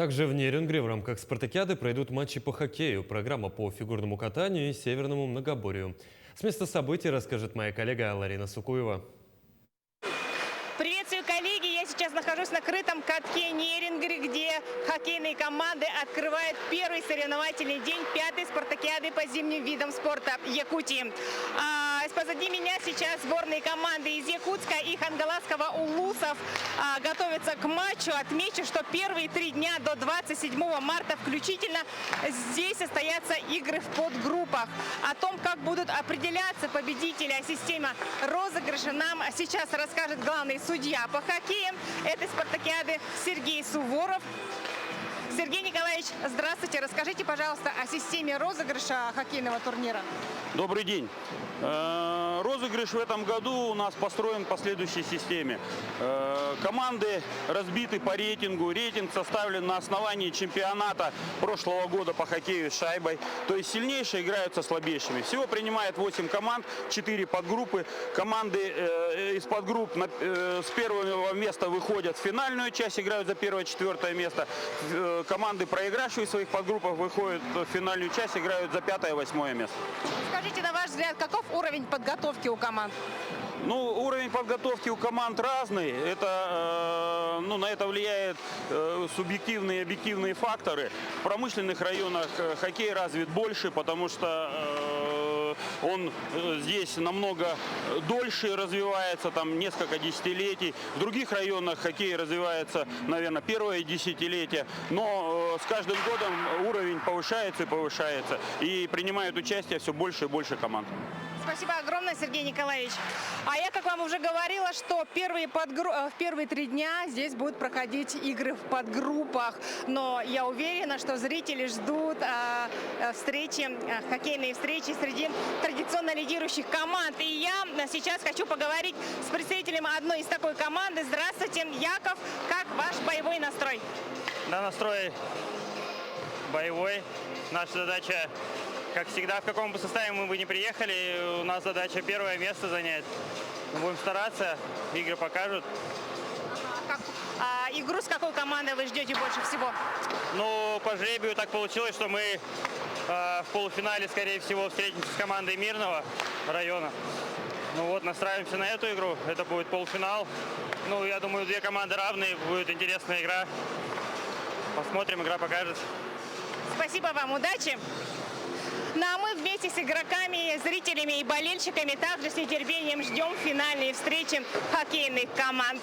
Также в Нерюнгри в рамках спартакиады пройдут матчи по хоккею, программа по фигурному катанию и северному многоборью. С места событий расскажет моя коллега Ларина Сукуева. Приветствую, коллеги! Я сейчас нахожусь на крытом катке Нерюнгри, где хоккейные команды открывают первый соревновательный день 5-й спартакиады по зимним видам спорта Якутии. Позади меня сейчас сборные команды из Якутска и Хангаласского улусов готовятся к матчу. Отмечу, что первые 3 дня до 27 марта включительно здесь состоятся игры в подгруппах. О том, как будут определяться победители, система розыгрыша нам сейчас расскажет главный судья по хоккею этой спартакиады Сергей Суворов. Сергей Николаевич, здравствуйте. Расскажите, пожалуйста, о системе розыгрыша хоккейного турнира. Добрый день. Розыгрыш в этом году у нас построен по следующей системе. Команды разбиты по рейтингу. Рейтинг составлен на основании чемпионата прошлого года по хоккею с шайбой. То есть сильнейшие играют со слабейшими. Всего принимает 8 команд, 4 подгруппы. Команды из подгрупп с первого места выходят в финальную часть, играют за 1-4 место. Команды, проигравшие в своих подгруппах, выходят в финальную часть, играют за 5-8 место. Скажите, на ваш взгляд, каков уровень подготовки у команд? Ну, уровень подготовки у команд разный. На это влияют субъективные и объективные факторы. В промышленных районах хоккей развит больше, потому что он здесь намного дольше развивается, там несколько десятилетий. В других районах хоккей развивается, наверное, первое десятилетие. Но с каждым годом уровень повышается и повышается. И принимают участие все больше и больше команд. Спасибо огромное, Сергей Николаевич. А я, как вам уже говорила, что в первые 3 дня здесь будут проходить игры в подгруппах. Но я уверена, что зрители ждут хоккейные встречи среди традиционно лидирующих команд. И я сейчас хочу поговорить с представителем одной из такой команды. Здравствуйте, Яков. Как ваш боевой настрой? Да, настрой боевой. Наша задача, как всегда, в каком бы составе мы бы не приехали, у нас задача 1-е место занять. Мы будем стараться, игры покажут. Игру с какой командой вы ждете больше всего? Ну, по жребию так получилось, что мы в полуфинале, скорее всего, встретимся с командой Мирного района. Ну вот, настраиваемся на эту игру. Это будет полуфинал. Ну, я думаю, 2 команды равные, будет интересная игра. Посмотрим, игра покажет. Спасибо вам, удачи! Ну а мы вместе с игроками, зрителями и болельщиками также с нетерпением ждем финальные встречи хоккейных команд.